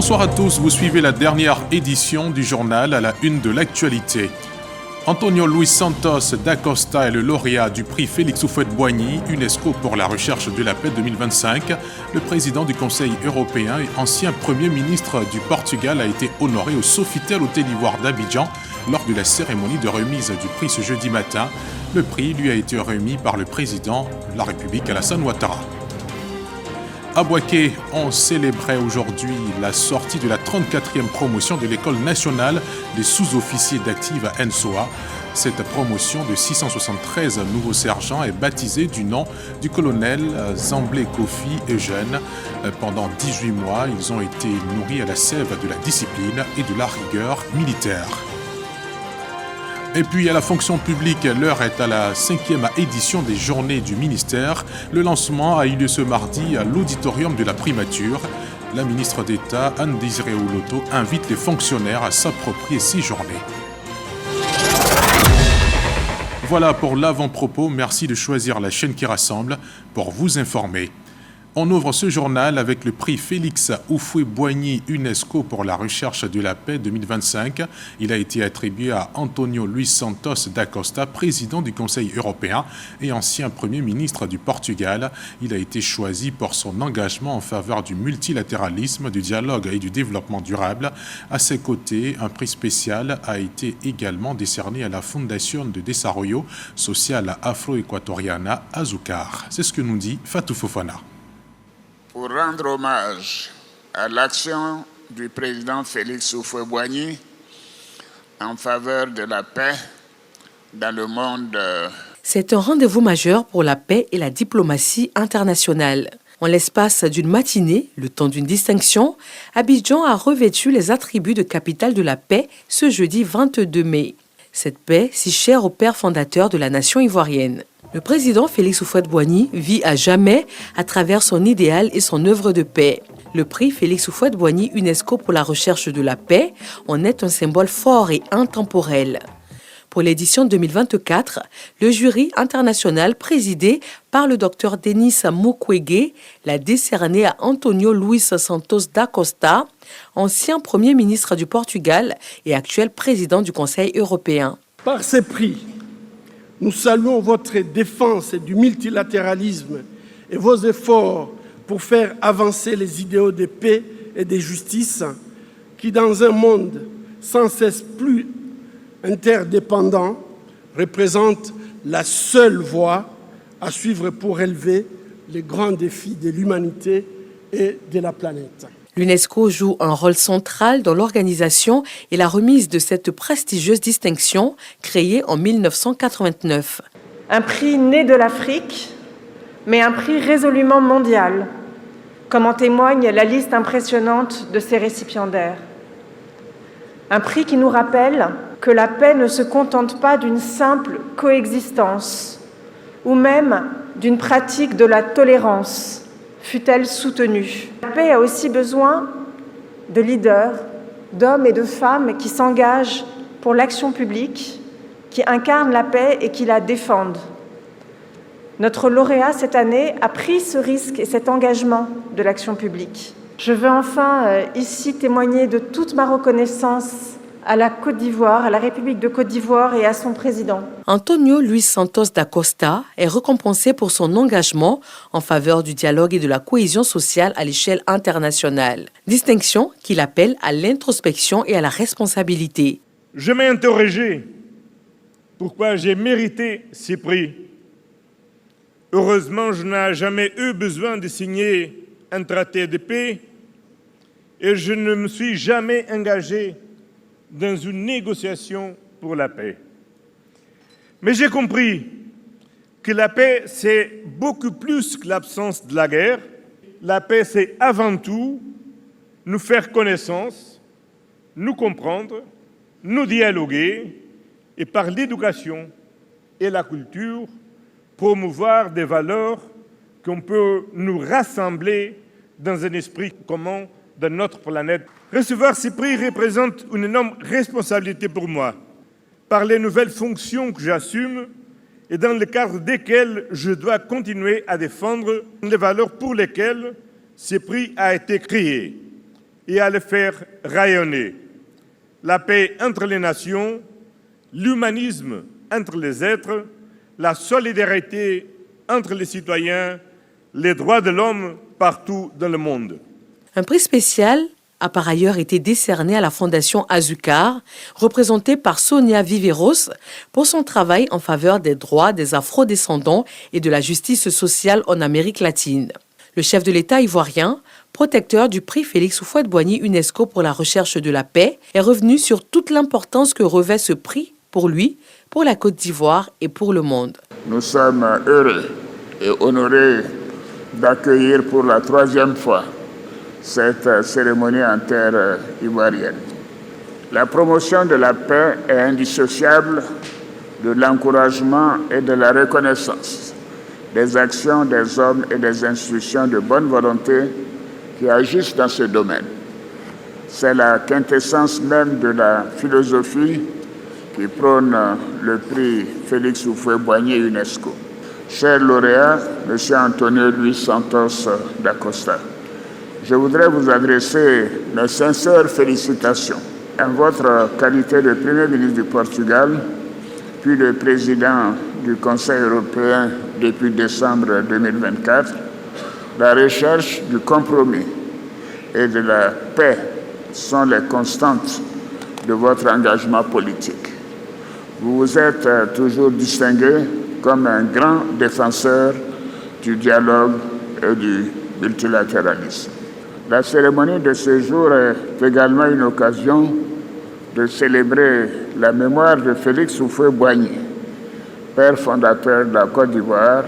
Bonsoir à tous, vous suivez la dernière édition du journal à la une de l'actualité. Antonio Luis Santos da Costa est le lauréat du prix Félix Houphouët-Boigny, UNESCO pour la recherche de la paix 2025. Le président du Conseil européen et ancien Premier ministre du Portugal a été honoré au Sofitel Hôtel Ivoire d'Abidjan lors de la cérémonie de remise du prix ce jeudi matin. Le prix lui a été remis par le président de la République Alassane Ouattara. À Bouaké, on célébrait aujourd'hui la sortie de la 34e promotion de l'École nationale des sous-officiers d'active à Nsoa. Cette promotion de 673 nouveaux sergents est baptisée du nom du colonel Zamblé Kofi Eugène. Pendant 18 mois, ils ont été nourris à la sève de la discipline et de la rigueur militaire. Et puis à la fonction publique, l'heure est à la 5e édition des Journées du ministère. Le lancement a eu lieu ce mardi à l'auditorium de la primature. La ministre d'État, Anne-Désirée Oloto, invite les fonctionnaires à s'approprier ces journées. Voilà pour l'avant-propos. Merci de choisir la chaîne qui rassemble pour vous informer. On ouvre ce journal avec le prix Félix Houphouët-Boigny UNESCO pour la recherche de la paix 2025. Il a été attribué à Antonio Luis Santos da Costa, président du Conseil européen et ancien Premier ministre du Portugal. Il a été choisi pour son engagement en faveur du multilatéralisme, du dialogue et du développement durable. À ses côtés, un prix spécial a été également décerné à la Fundación de Desarrollo Social Afro-Ecuatoriana Azucar. C'est ce que nous dit Fatou Fofana. Pour rendre hommage à l'action du président Félix Houphouët-Boigny en faveur de la paix dans le monde. C'est un rendez-vous majeur pour la paix et la diplomatie internationale. En l'espace d'une matinée, le temps d'une distinction, Abidjan a revêtu les attributs de capitale de la paix ce jeudi 22 mai. Cette paix, si chère au père fondateur de la nation ivoirienne. Le président Félix Houphouët-Boigny vit à jamais à travers son idéal et son œuvre de paix. Le prix Félix Houphouët-Boigny UNESCO pour la recherche de la paix en est un symbole fort et intemporel. Pour l'édition 2024, le jury international présidé par le docteur Denis Mukwege l'a décerné à Antonio Luis Santos da Costa, ancien Premier ministre du Portugal et actuel président du Conseil européen. Par ces prix, nous saluons votre défense du multilatéralisme et vos efforts pour faire avancer les idéaux de paix et de justice qui, dans un monde sans cesse plus interdépendant, représentent la seule voie à suivre pour relever les grands défis de l'humanité et de la planète. L'UNESCO joue un rôle central dans l'organisation et la remise de cette prestigieuse distinction créée en 1989. Un prix né de l'Afrique, mais un prix résolument mondial, comme en témoigne la liste impressionnante de ses récipiendaires. Un prix qui nous rappelle que la paix ne se contente pas d'une simple coexistence ou même d'une pratique de la tolérance, fût-elle soutenue. La paix a aussi besoin de leaders, d'hommes et de femmes qui s'engagent pour l'action publique, qui incarnent la paix et qui la défendent. Notre lauréat cette année a pris ce risque et cet engagement de l'action publique. Je veux enfin ici témoigner de toute ma reconnaissance à la Côte d'Ivoire, à la République de Côte d'Ivoire et à son président. Antonio Luis Santos da Costa est récompensé pour son engagement en faveur du dialogue et de la cohésion sociale à l'échelle internationale. Distinction qu'il appelle à l'introspection et à la responsabilité. Je m'ai interrogé pourquoi j'ai mérité ces prix. Heureusement, je n'ai jamais eu besoin de signer un traité de paix et je ne me suis jamais engagé dans une négociation pour la paix. Mais j'ai compris que la paix, c'est beaucoup plus que l'absence de la guerre. La paix, c'est avant tout nous faire connaissance, nous comprendre, nous dialoguer et par l'éducation et la culture, promouvoir des valeurs qu'on peut nous rassembler dans un esprit commun de notre planète. Recevoir ces prix représente une énorme responsabilité pour moi, par les nouvelles fonctions que j'assume et dans le cadre desquelles je dois continuer à défendre les valeurs pour lesquelles ce prix a été créé et à le faire rayonner. La paix entre les nations, l'humanisme entre les êtres, la solidarité entre les citoyens, les droits de l'homme partout dans le monde. Un prix spécial a par ailleurs été décerné à la Fondation Azucar, représentée par Sonia Viveros, pour son travail en faveur des droits des afrodescendants et de la justice sociale en Amérique latine. Le chef de l'État ivoirien, protecteur du prix Félix Houphouët-Boigny UNESCO pour la recherche de la paix, est revenu sur toute l'importance que revêt ce prix pour lui, pour la Côte d'Ivoire et pour le monde. Nous sommes heureux et honorés d'accueillir pour la 3e fois cette cérémonie en terre ivoirienne. La promotion de la paix est indissociable de l'encouragement et de la reconnaissance des actions des hommes et des institutions de bonne volonté qui agissent dans ce domaine. C'est la quintessence même de la philosophie qui prône le prix Félix Houphouët-Boigny UNESCO. Cher lauréat, M. Antonio Luis Santos da Costa, je voudrais vous adresser mes sincères félicitations en votre qualité de Premier ministre du Portugal, puis de président du Conseil européen depuis décembre 2024. La recherche du compromis et de la paix sont les constantes de votre engagement politique. Vous vous êtes toujours distingué comme un grand défenseur du dialogue et du multilatéralisme. La cérémonie de ce jour est également une occasion de célébrer la mémoire de Félix Houphouët-Boigny, père fondateur de la Côte d'Ivoire,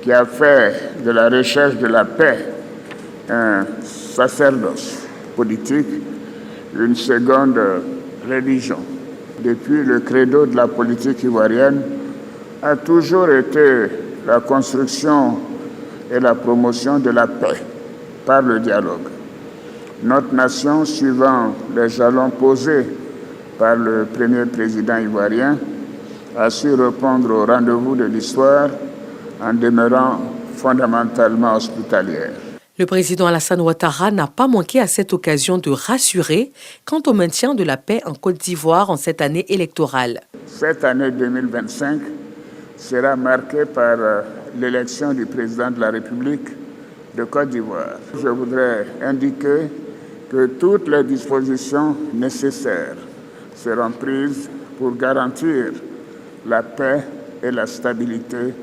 qui a fait de la recherche de la paix un sacerdoce politique, une seconde religion. Depuis, le credo de la politique ivoirienne a toujours été la construction et la promotion de la paix par le dialogue. Notre nation, suivant les jalons posés par le premier président ivoirien, a su répondre au rendez-vous de l'histoire en demeurant fondamentalement hospitalière. Le président Alassane Ouattara n'a pas manqué à cette occasion de rassurer quant au maintien de la paix en Côte d'Ivoire en cette année électorale. Cette année 2025 sera marquée par l'élection du président de la République de Côte d'Ivoire. Je voudrais indiquer que toutes les dispositions nécessaires seront prises pour garantir la paix et la stabilité,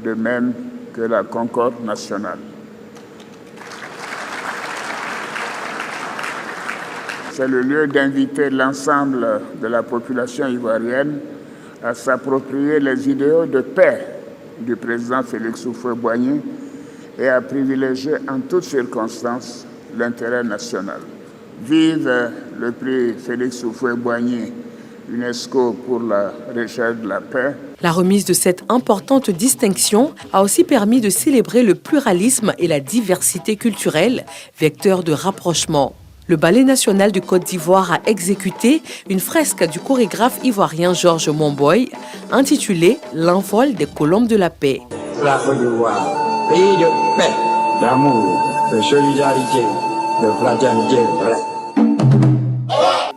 de même que la concorde nationale. C'est le lieu d'inviter l'ensemble de la population ivoirienne à s'approprier les idéaux de paix du président Félix Houphouët-Boigny et à privilégier en toutes circonstances l'intérêt national. Vive le prix Félix Houphouët-Boigny UNESCO pour la recherche de la paix. La remise de cette importante distinction a aussi permis de célébrer le pluralisme et la diversité culturelle, vecteur de rapprochement. Le Ballet national de Côte d'Ivoire a exécuté une fresque du chorégraphe ivoirien Georges Monboy intitulée « L'envol des colombes de la paix ». La Côte d'Ivoire, pays de paix, d'amour, de solidarité, de fraternité vraie.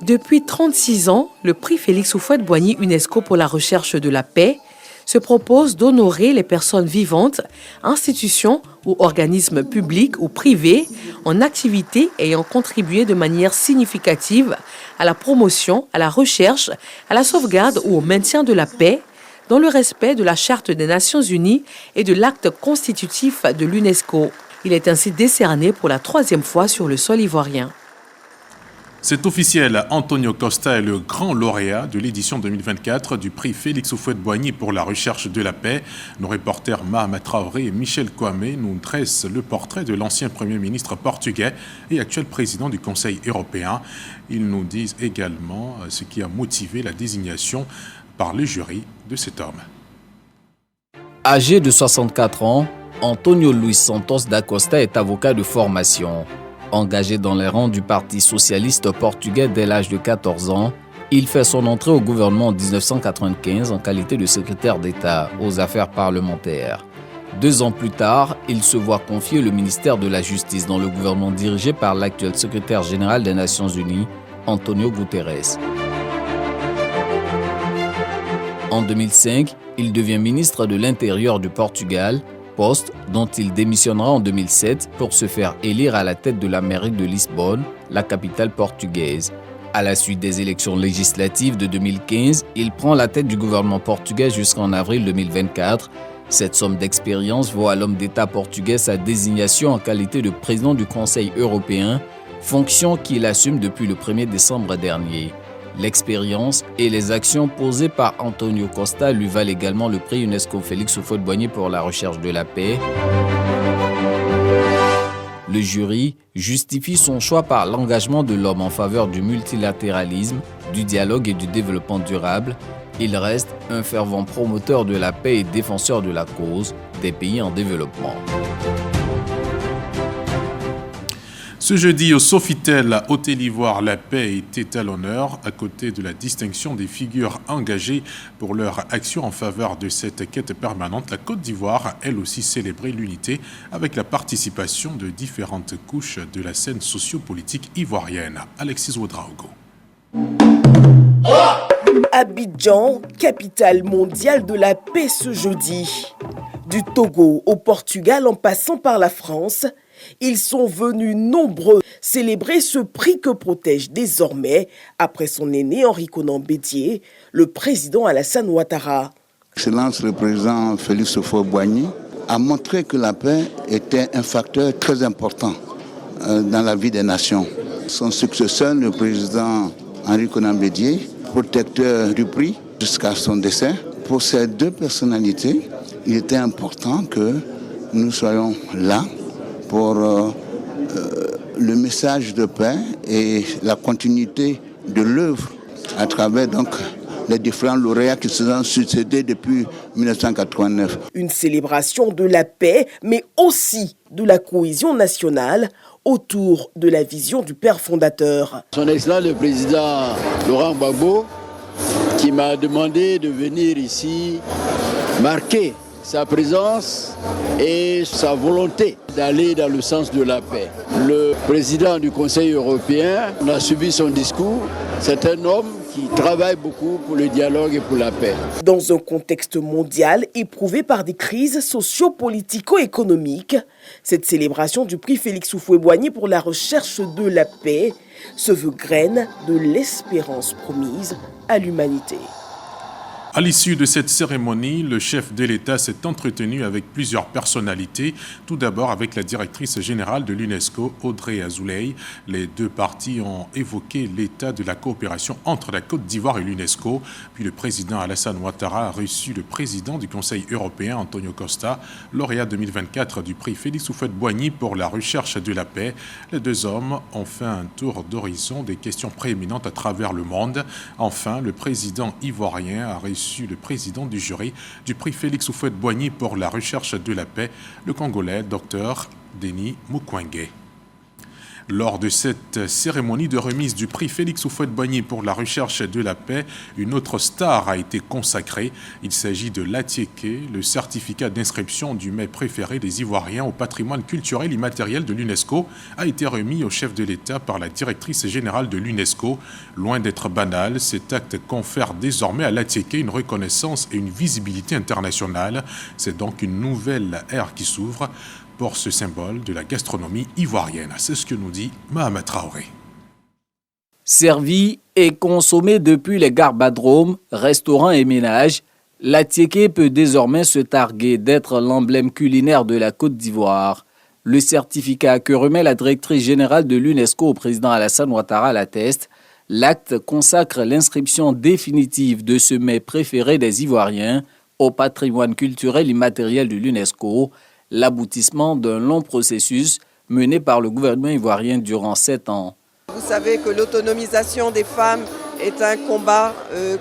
Depuis 36 ans, le prix Félix Houphouët-Boigny UNESCO pour la recherche de la paix se propose d'honorer les personnes vivantes, institutions ou organismes publics ou privés en activité ayant contribué de manière significative à la promotion, à la recherche, à la sauvegarde ou au maintien de la paix, dans le respect de la Charte des Nations Unies et de l'acte constitutif de l'UNESCO. Il est ainsi décerné pour la 3e fois sur le sol ivoirien. C'est officiel, Antonio Costa est le grand lauréat de l'édition 2024 du prix Félix Houphouët-Boigny pour la recherche de la paix. Nos reporters Mahama Traoré et Michel Kouamé nous dressent le portrait de l'ancien Premier ministre portugais et actuel président du Conseil européen. Ils nous disent également ce qui a motivé la désignation par le jury de cet homme. Âgé de 64 ans, Antonio Luis Santos da Costa est avocat de formation. Engagé dans les rangs du Parti socialiste portugais dès l'âge de 14 ans, il fait son entrée au gouvernement en 1995 en qualité de secrétaire d'État aux affaires parlementaires. 2 ans plus tard, il se voit confier le ministère de la Justice dans le gouvernement dirigé par l'actuel secrétaire général des Nations Unies, Antonio Guterres. En 2005, il devient ministre de l'Intérieur du Portugal, poste dont il démissionnera en 2007 pour se faire élire à la tête de la mairie de Lisbonne, la capitale portugaise. À la suite des élections législatives de 2015, il prend la tête du gouvernement portugais jusqu'en avril 2024. Cette somme d'expérience vaut à l'homme d'État portugais sa désignation en qualité de président du Conseil européen, fonction qu'il assume depuis le 1er décembre dernier. L'expérience et les actions posées par Antonio Costa lui valent également le prix UNESCO Félix Houphouët-Boigny pour la recherche de la paix. Le jury justifie son choix par l'engagement de l'homme en faveur du multilatéralisme, du dialogue et du développement durable. Il reste un fervent promoteur de la paix et défenseur de la cause des pays en développement. Ce jeudi, au Sofitel, Hôtel Ivoire, la paix était à l'honneur, à côté de la distinction des figures engagées pour leur action en faveur de cette quête permanente. La Côte d'Ivoire a elle aussi célébré l'unité avec la participation de différentes couches de la scène sociopolitique ivoirienne. Alexis Ouedraogo. Abidjan, capitale mondiale de la paix ce jeudi. Du Togo au Portugal en passant par la France, ils sont venus nombreux célébrer ce prix que protège désormais, après son aîné Henri Konan Bédié, le président Alassane Ouattara. Excellence, le président Félix Houphouët-Boigny a montré que la paix était un facteur très important dans la vie des nations. Son successeur, le président Henri Konan Bédié, protecteur du prix jusqu'à son décès. Pour ces deux personnalités, il était important que nous soyons là pour le message de paix et la continuité de l'œuvre à travers donc les différents lauréats qui se sont succédés depuis 1989. Une célébration de la paix, mais aussi de la cohésion nationale autour de la vision du père fondateur. Son Excellence le président Laurent Gbagbo, qui m'a demandé de venir ici marquer sa présence et sa volonté d'aller dans le sens de la paix. Le président du Conseil européen, on a suivi son discours, c'est un homme qui travaille beaucoup pour le dialogue et pour la paix. Dans un contexte mondial éprouvé par des crises socio-politico-économiques, cette célébration du prix Félix Houphouët-Boigny pour la recherche de la paix se veut graine de l'espérance promise à l'humanité. À l'issue de cette cérémonie, le chef de l'État s'est entretenu avec plusieurs personnalités. Tout d'abord avec la directrice générale de l'UNESCO, Audrey Azoulay. Les deux parties ont évoqué l'état de la coopération entre la Côte d'Ivoire et l'UNESCO. Puis le président Alassane Ouattara a reçu le président du Conseil européen, Antonio Costa, lauréat 2024 du prix Félix Houphouët-Boigny pour la recherche de la paix. Les deux hommes ont fait un tour d'horizon des questions prééminentes à travers le monde. Enfin, le président ivoirien a reçu le président du jury du prix Félix Houphouët-Boigny pour la recherche de la paix, le Congolais Dr Denis Mukwege. Lors de cette cérémonie de remise du prix Félix Houphouët-Boigny pour la recherche de la paix, une autre star a été consacrée. Il s'agit de l'Atiéké, le certificat d'inscription du mets préféré des Ivoiriens au patrimoine culturel immatériel de l'UNESCO, a été remis au chef de l'État par la directrice générale de l'UNESCO. Loin d'être banal, cet acte confère désormais à l'Atiéké une reconnaissance et une visibilité internationale. C'est donc une nouvelle ère qui s'ouvre pour ce symbole de la gastronomie ivoirienne. C'est ce que nous dit Mohamed Traoré. Servi et consommé depuis les garbadromes, restaurants et ménages, l'Atiéké peut désormais se targuer d'être l'emblème culinaire de la Côte d'Ivoire. Le certificat que remet la directrice générale de l'UNESCO au président Alassane Ouattara l'atteste. L'acte consacre l'inscription définitive de ce mets préféré des Ivoiriens au patrimoine culturel immatériel de l'UNESCO, l'aboutissement d'un long processus mené par le gouvernement ivoirien durant 7 ans. Vous savez que l'autonomisation des femmes est un combat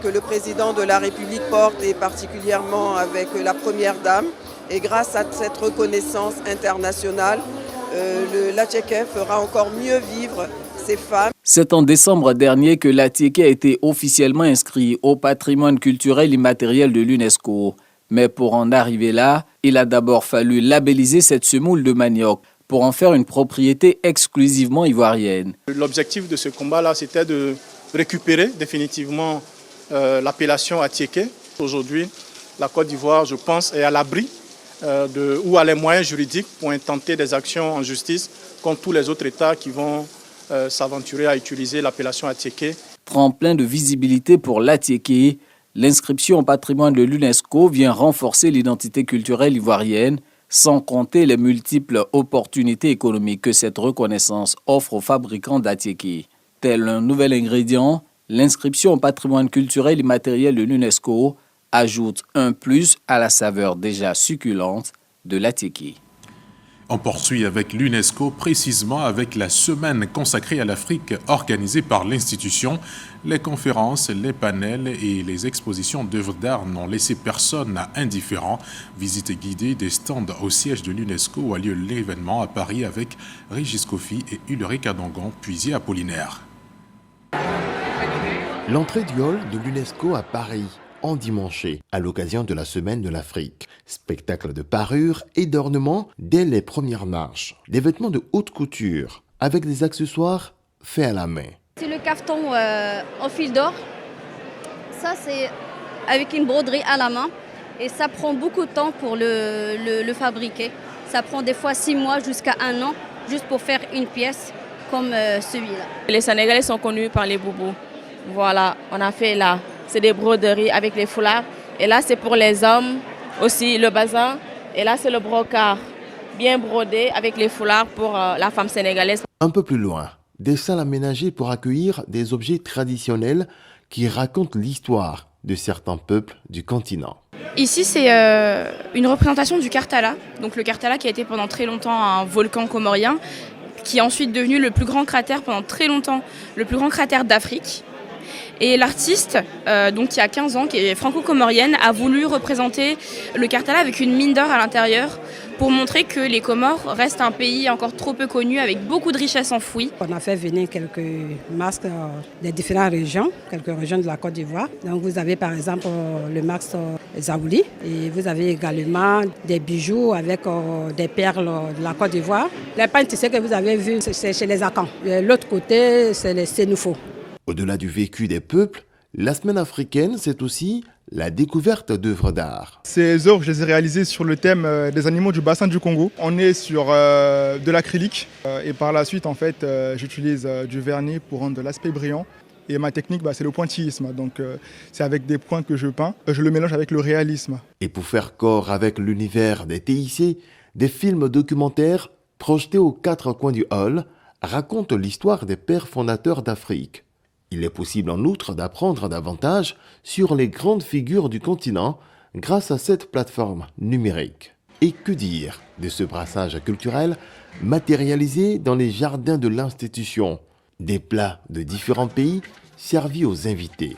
que le président de la République porte, et particulièrement avec la Première Dame. Et grâce à cette reconnaissance internationale, l'Atiéké fera encore mieux vivre ces femmes. C'est en décembre dernier que l'Atiéké a été officiellement inscrit au patrimoine culturel immatériel de l'UNESCO. Mais pour en arriver là, il a d'abord fallu labelliser cette semoule de manioc pour en faire une propriété exclusivement ivoirienne. L'objectif de ce combat-là, c'était de récupérer définitivement l'appellation Atiéké. Aujourd'hui, la Côte d'Ivoire, je pense, est à l'abri ou a les moyens juridiques pour intenter des actions en justice contre tous les autres États qui vont s'aventurer à utiliser l'appellation Atiéké. Tremplin de visibilité pour l'Atiéké, l'inscription au patrimoine de l'UNESCO vient renforcer l'identité culturelle ivoirienne, sans compter les multiples opportunités économiques que cette reconnaissance offre aux fabricants d'Atiéké. Tel un nouvel ingrédient, l'inscription au patrimoine culturel immatériel de l'UNESCO ajoute un plus à la saveur déjà succulente de l'Atiéké. On poursuit avec l'UNESCO, précisément avec la semaine consacrée à l'Afrique organisée par l'institution. Les conférences, les panels et les expositions d'œuvres d'art n'ont laissé personne indifférent. Visite guidée des stands au siège de l'UNESCO où a lieu l'événement à Paris avec Régis Kofi et Ulrich Adongon, Puisier Apollinaire. L'entrée du hall de l'UNESCO à Paris, endimanché, à l'occasion de la Semaine de l'Afrique. Spectacle de parures et d'ornements dès les premières marches. Des vêtements de haute couture, avec des accessoires faits à la main. C'est le cafeton en fil d'or. Ça, c'est avec une broderie à la main. Et ça prend beaucoup de temps pour le fabriquer. Ça prend des fois 6 mois jusqu'à 1 an, juste pour faire une pièce comme celui-là. Les Sénégalais sont connus par les boubous. Voilà, on a fait là. C'est des broderies avec les foulards. Et là, c'est pour les hommes aussi, le bazin. Et là, c'est le brocart, bien brodé avec les foulards pour la femme sénégalaise. Un peu plus loin, des salles aménagées pour accueillir des objets traditionnels qui racontent l'histoire de certains peuples du continent. Ici, c'est une représentation du Karthala. Donc le Karthala qui a été pendant très longtemps un volcan comorien, qui est ensuite devenu le plus grand cratère pendant très longtemps, le plus grand cratère d'Afrique. Et l'artiste, donc qui a 15 ans, qui est franco-comorienne, a voulu représenter le Karthala avec une mine d'or à l'intérieur pour montrer que les Comores restent un pays encore trop peu connu avec beaucoup de richesses enfouies. On a fait venir quelques masques des différentes régions, quelques régions de la Côte d'Ivoire. Donc vous avez par exemple le masque Zaouli et vous avez également des bijoux avec des perles de la Côte d'Ivoire. Les peintres, c'est ce que vous avez vu, c'est chez les Akans. L'autre côté, c'est les Sénoufos. Au-delà du vécu des peuples, la semaine africaine, c'est aussi la découverte d'œuvres d'art. Ces œuvres, je les ai réalisées sur le thème des animaux du bassin du Congo. On est sur de l'acrylique et par la suite, en fait, j'utilise du vernis pour rendre de l'aspect brillant. Et ma technique, c'est le pointillisme. Donc, c'est avec des points que je peins. Je le mélange avec le réalisme. Et pour faire corps avec l'univers des TIC, des films documentaires projetés aux 4 coins du hall racontent l'histoire des pères fondateurs d'Afrique. Il est possible en outre d'apprendre davantage sur les grandes figures du continent grâce à cette plateforme numérique. Et que dire de ce brassage culturel matérialisé dans les jardins de l'institution? Des plats de différents pays servis aux invités.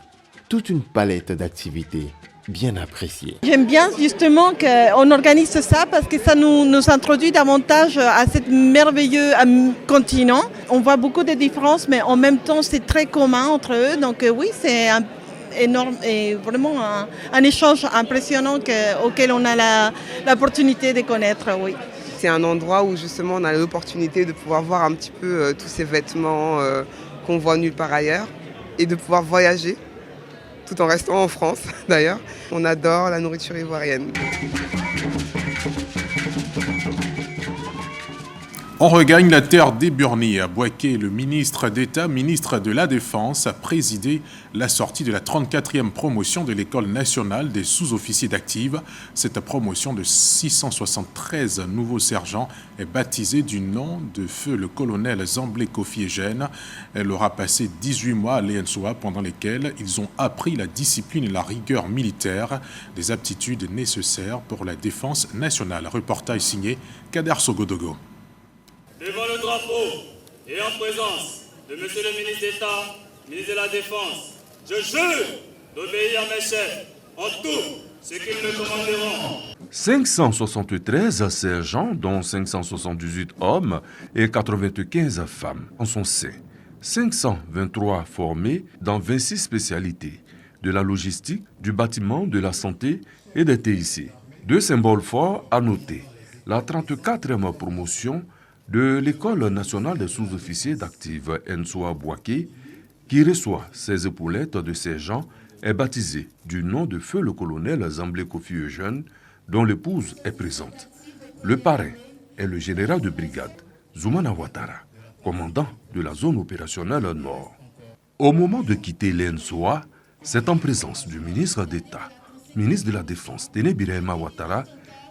Toute une palette d'activités bien appréciées. J'aime bien justement qu'on organise ça parce que ça nous introduit davantage à ce merveilleux continent. On voit beaucoup de différences, mais en même temps, c'est très commun entre eux. Donc oui, c'est énorme et vraiment un échange impressionnant auquel on a l'opportunité de connaître, oui. C'est un endroit où justement on a l'opportunité de pouvoir voir un petit peu tous ces vêtements qu'on voit nulle part ailleurs et de pouvoir voyager tout en restant en France d'ailleurs. On adore la nourriture ivoirienne. On regagne la terre des Burnies. À Bouaké, le ministre d'État, ministre de la Défense, a présidé la sortie de la 34e promotion de l'École nationale des sous-officiers d'active. Cette promotion de 673 nouveaux sergents est baptisée du nom de feu le colonel Zamblé Kofi Eugène. Elle aura passé 18 mois à l'ENSOA pendant lesquels ils ont appris la discipline et la rigueur militaire, des aptitudes nécessaires pour la défense nationale. Reportage signé Kader Sogodogo. Devant le drapeau et en présence de Monsieur le ministre d'État, ministre de la Défense, je jure d'obéir à mes chefs en tout ce qu'ils me commanderont. 573 sergents, dont 578 hommes et 95 femmes, en sont 523 formés dans 26 spécialités. de la logistique, du bâtiment, de la santé et des TIC. Deux symboles forts à noter. La 34e promotion de l'École nationale des sous-officiers d'actifs Nsoa Bouaké, qui reçoit ses épaulettes de sergent, est baptisée du nom de feu le colonel Zamblé Kofi Eugène, dont l'épouse est présente. Le parrain est le général de brigade Zoumana Ouattara, commandant de la zone opérationnelle Nord. Au moment de quitter l'Nsoa, c'est en présence du ministre d'État, ministre de la Défense Téné Birahima Ouattara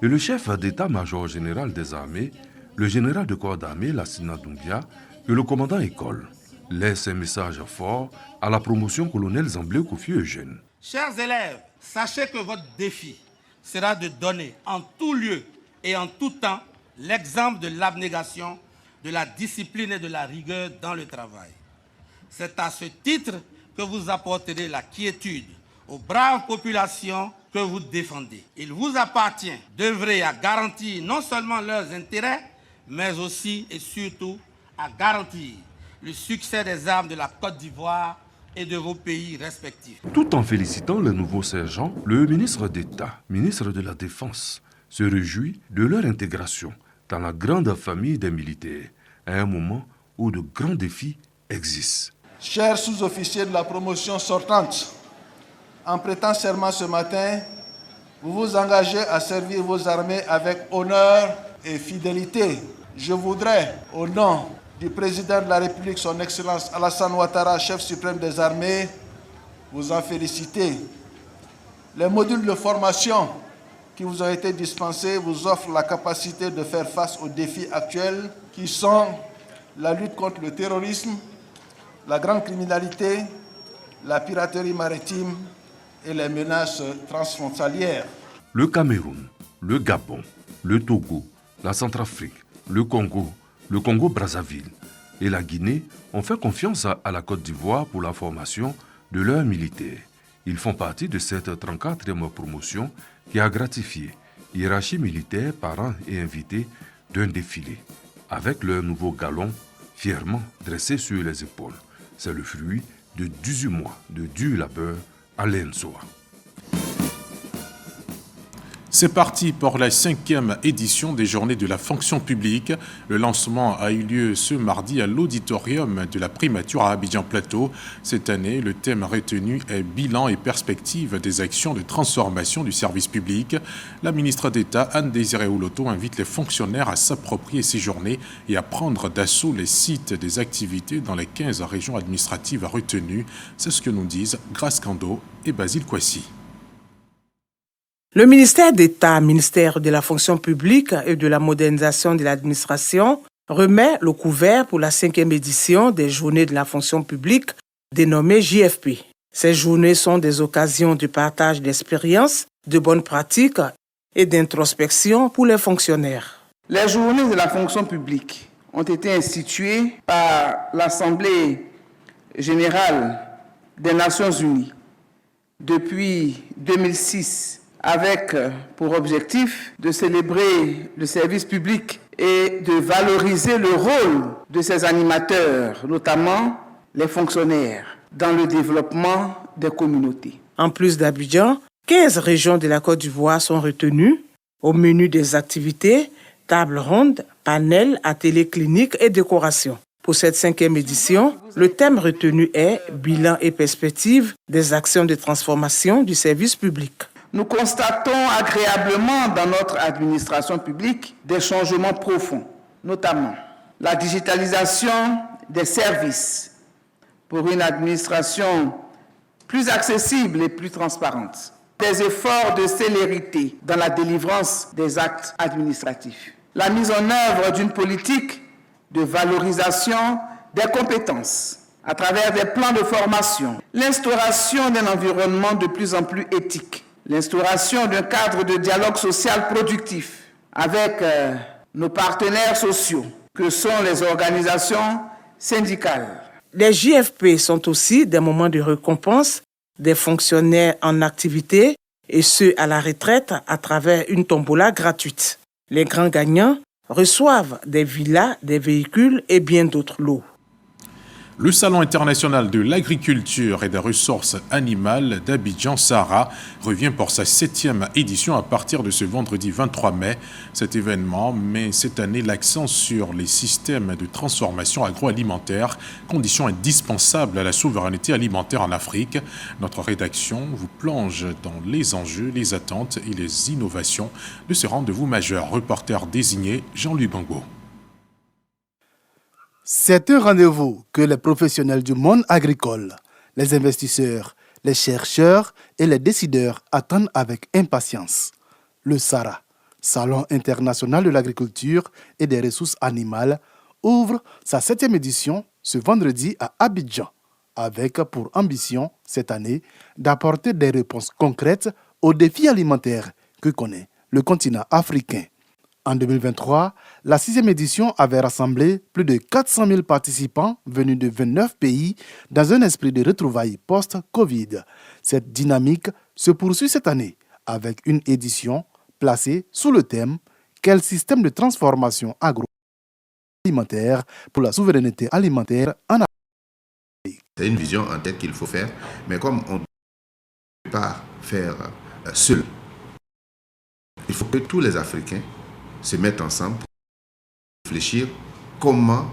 et le chef d'état-major général des armées, le général de corps d'armée Lassina Doumbia, que le commandant école laisse un message fort à la promotion colonel Zamblé Kofi Eugène. Chers élèves, sachez que votre défi sera de donner en tout lieu et en tout temps l'exemple de l'abnégation, de la discipline et de la rigueur dans le travail. C'est à ce titre que vous apporterez la quiétude aux braves populations que vous défendez. Il vous appartient d'œuvrer à garantir non seulement leurs intérêts, mais aussi et surtout à garantir le succès des armes de la Côte d'Ivoire et de vos pays respectifs. Tout en félicitant le nouveau sergent, le ministre d'État, ministre de la Défense, se réjouit de leur intégration dans la grande famille des militaires, à un moment où de grands défis existent. Chers sous-officiers de la promotion sortante, en prêtant serment ce matin, vous vous engagez à servir vos armées avec honneur et fidélité. Je voudrais, au nom du président de la République, son Excellence Alassane Ouattara, chef suprême des armées, vous en féliciter. Les modules de formation qui vous ont été dispensés vous offrent la capacité de faire face aux défis actuels qui sont la lutte contre le terrorisme, la grande criminalité, la piraterie maritime et les menaces transfrontalières. Le Cameroun, le Gabon, le Togo, la Centrafrique, le Congo-Brazzaville et la Guinée ont fait confiance à la Côte d'Ivoire pour la formation de leurs militaires. Ils font partie de cette 34e promotion qui a gratifié hiérarchie militaire, parents et invités d'un défilé, avec leur nouveau galon fièrement dressé sur les épaules. C'est le fruit de 18 mois de dur labeur à l'Nsoa. C'est parti pour la 5e édition des Journées de la fonction publique. Le lancement a eu lieu ce mardi à l'auditorium de la Primature à Abidjan-Plateau. Cette année, le thème retenu est bilan et perspective des actions de transformation du service public. La ministre d'État Anne-Désirée Oloto invite les fonctionnaires à s'approprier ces journées et à prendre d'assaut les sites des activités dans les 15 régions administratives retenues. C'est ce que nous disent Grace Kando et Basile Kouassi. Le ministère d'État, ministère de la fonction publique et de la modernisation de l'administration, remet le couvert pour la 5e édition des Journées de la fonction publique, dénommées JFP. Ces journées sont des occasions de partage d'expériences, de bonnes pratiques et d'introspection pour les fonctionnaires. Les Journées de la fonction publique ont été instituées par l'Assemblée générale des Nations unies depuis 2006, avec pour objectif de célébrer le service public et de valoriser le rôle de ses animateurs, notamment les fonctionnaires, dans le développement des communautés. En plus d'Abidjan, 15 régions de la Côte d'Ivoire sont retenues. Au menu des activités, table ronde, panel, ateliers cliniques et décoration. Pour cette 5e édition, le thème retenu est « Bilan et perspective des actions de transformation du service public ». Nous constatons agréablement dans notre administration publique des changements profonds, notamment la digitalisation des services pour une administration plus accessible et plus transparente, des efforts de célérité dans la délivrance des actes administratifs, la mise en œuvre d'une politique de valorisation des compétences à travers des plans de formation, l'instauration d'un environnement de plus en plus éthique, l'instauration d'un cadre de dialogue social productif avec nos partenaires sociaux, que sont les organisations syndicales. Les JFP sont aussi des moments de récompense des fonctionnaires en activité et ceux à la retraite à travers une tombola gratuite. Les grands gagnants reçoivent des villas, des véhicules et bien d'autres lots. Le Salon international de l'agriculture et des ressources animales d'Abidjan, Sahara, revient pour sa 7e édition à partir de ce vendredi 23 mai. Cet événement met cette année l'accent sur les systèmes de transformation agroalimentaire, condition indispensable à la souveraineté alimentaire en Afrique. Notre rédaction vous plonge dans les enjeux, les attentes et les innovations de ce rendez-vous majeur. Reporter désigné Jean-Louis Bango. C'est un rendez-vous que les professionnels du monde agricole, les investisseurs, les chercheurs et les décideurs attendent avec impatience. Le SARA, Salon international de l'agriculture et des ressources animales, ouvre sa 7e édition ce vendredi à Abidjan, avec pour ambition cette année d'apporter des réponses concrètes aux défis alimentaires que connaît le continent africain. En 2023, la 6e édition avait rassemblé plus de 400 000 participants venus de 29 pays dans un esprit de retrouvailles post-Covid. Cette dynamique se poursuit cette année avec une édition placée sous le thème « Quel système de transformation agroalimentaire pour la souveraineté alimentaire en Afrique ?» C'est une vision en tête qu'il faut faire, mais comme on ne peut pas faire seul, il faut que tous les Africains se mettre ensemble pour réfléchir comment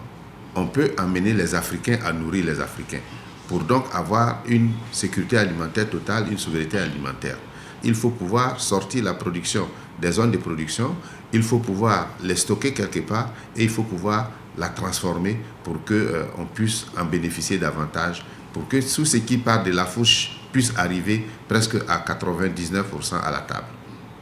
on peut amener les Africains à nourrir les Africains, pour donc avoir une sécurité alimentaire totale, une souveraineté alimentaire. Il faut pouvoir sortir la production des zones de production, il faut pouvoir les stocker quelque part et il faut pouvoir la transformer pour qu'on puisse en bénéficier davantage, pour que tout ce qui part de la fourche puisse arriver presque à 99% à la table.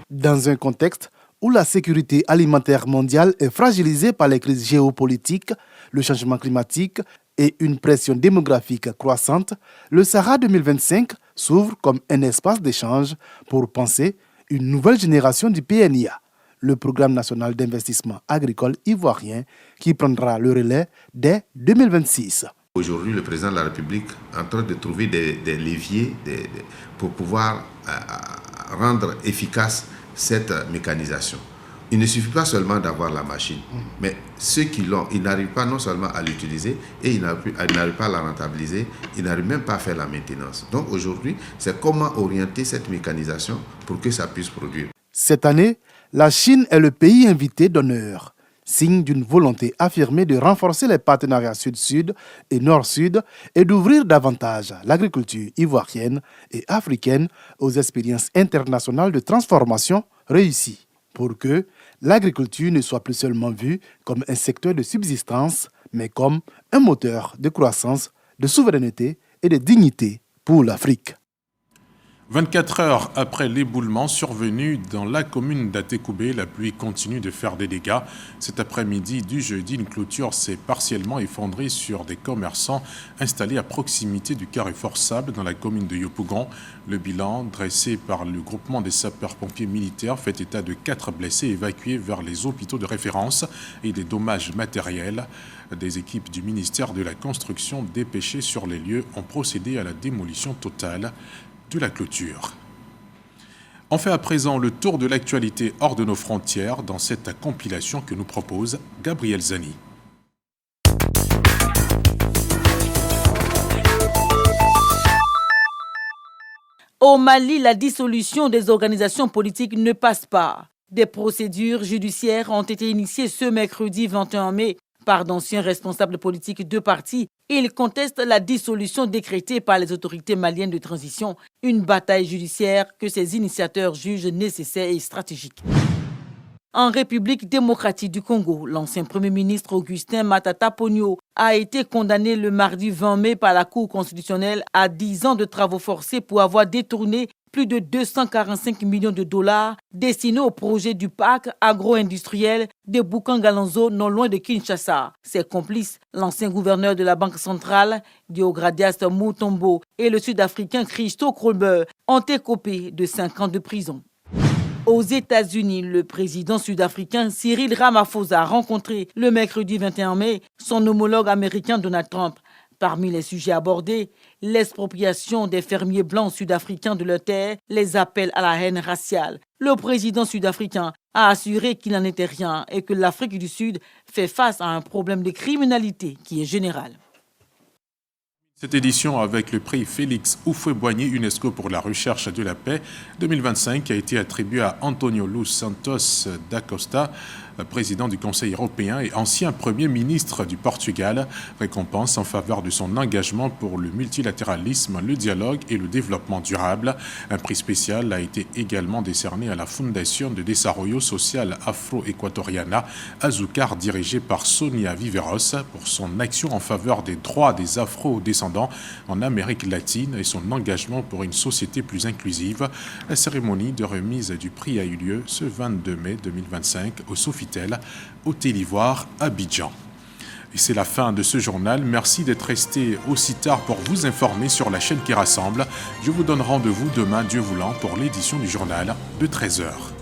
Dans un contexte où la sécurité alimentaire mondiale est fragilisée par les crises géopolitiques, le changement climatique et une pression démographique croissante, le Sahara 2025 s'ouvre comme un espace d'échange pour penser une nouvelle génération du PNIA, le Programme national d'investissement agricole ivoirien qui prendra le relais dès 2026. Aujourd'hui, le président de la République est en train de trouver des leviers pour pouvoir rendre efficace cette mécanisation. Il ne suffit pas seulement d'avoir la machine, mais ceux qui l'ont, ils n'arrivent pas non seulement à l'utiliser et ils n'arrivent pas à la rentabiliser, ils n'arrivent même pas à faire la maintenance. Donc aujourd'hui, c'est comment orienter cette mécanisation pour que ça puisse produire. Cette année, la Chine est le pays invité d'honneur, signe d'une volonté affirmée de renforcer les partenariats sud-sud et nord-sud et d'ouvrir davantage l'agriculture ivoirienne et africaine aux expériences internationales de transformation réussies, pour que l'agriculture ne soit plus seulement vue comme un secteur de subsistance, mais comme un moteur de croissance, de souveraineté et de dignité pour l'Afrique. 24 heures après l'éboulement survenu dans la commune d'Atekoubé, la pluie continue de faire des dégâts. Cet après-midi du jeudi, une clôture s'est partiellement effondrée sur des commerçants installés à proximité du carrefour Sable dans la commune de Yopougon. Le bilan dressé par le groupement des sapeurs-pompiers militaires fait état de 4 blessés évacués vers les hôpitaux de référence et des dommages matériels. Des équipes du ministère de la Construction dépêchées sur les lieux ont procédé à la démolition totale de la clôture. On fait à présent le tour de l'actualité hors de nos frontières dans cette compilation que nous propose Gabriel Zani. Au Mali, la dissolution des organisations politiques ne passe pas. Des procédures judiciaires ont été initiées ce mercredi 21 mai par d'anciens responsables politiques de partis. Ils contestent la dissolution décrétée par les autorités maliennes de transition, une bataille judiciaire que ces initiateurs jugent nécessaire et stratégique. En République démocratique du Congo, l'ancien Premier ministre Augustin Matata Ponyo a été condamné le mardi 20 mai par la Cour constitutionnelle à 10 ans de travaux forcés pour avoir détourné plus de 245 millions de dollars destinés au projet du parc agro-industriel de Boukangalanzo, non loin de Kinshasa. Ses complices, l'ancien gouverneur de la Banque centrale, Diogradias Mutombo, et le Sud-Africain Christo Kolber, ont écopé de 5 ans de prison. Aux États-Unis, le président sud-africain Cyril Ramaphosa a rencontré le mercredi 21 mai son homologue américain Donald Trump. Parmi les sujets abordés, l'expropriation des fermiers blancs sud-africains de leurs terres, les appels à la haine raciale. Le président sud-africain a assuré qu'il n'en était rien et que l'Afrique du Sud fait face à un problème de criminalité qui est général. Cette édition avec le prix Félix Houphouët-Boigny UNESCO pour la recherche de la paix 2025 a été attribué à António Luís Santos da Costa, président du Conseil européen et ancien Premier ministre du Portugal, récompense en faveur de son engagement pour le multilatéralisme, le dialogue et le développement durable. Un prix spécial a été également décerné à la Fundación de Desarrollo Social Afro-Equatoriana, Azucar, dirigée par Sonia Viveros, pour son action en faveur des droits des Afro-descendants en Amérique latine et son engagement pour une société plus inclusive. La cérémonie de remise du prix a eu lieu ce 22 mai 2025 au Sofitel, Hôtel Ivoire, Abidjan. Et c'est la fin de ce journal. Merci d'être resté aussi tard pour vous informer sur la chaîne qui rassemble. Je vous donne rendez-vous demain, Dieu voulant, pour l'édition du journal de 13h.